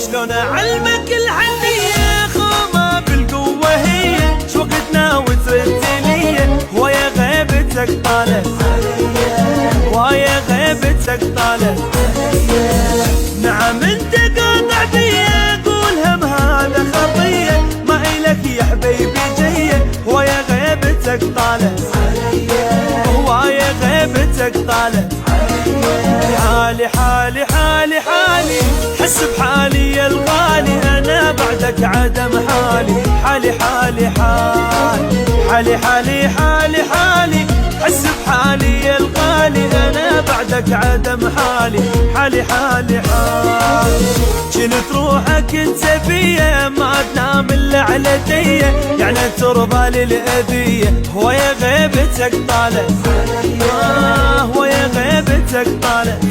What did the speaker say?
شلون اعلمك الحنية خومة بالقوة هي شوقتنا وترد لي ويا غيبتك طالت ويا غيبتك طالت. نعم انت قاطع بيا قول هم هذا خطية ما إلك يا حبيبي جيه ويا غيبتك طالت ويا غيبتك طالت. حالي حالي حالي حالي حس بحالي يا الغالي انا بعدك عدم حالي. حالي حالي حالي حالي حالي حالي حالي حس بحالي يا الغالي انا بعدك عدم حالي. حالي حالي حالي جنت روحك انت بيا ما تنام الا على ديه يعني ترضى للاذيه ويا غيبتك طالت ويا غيبتك طالت.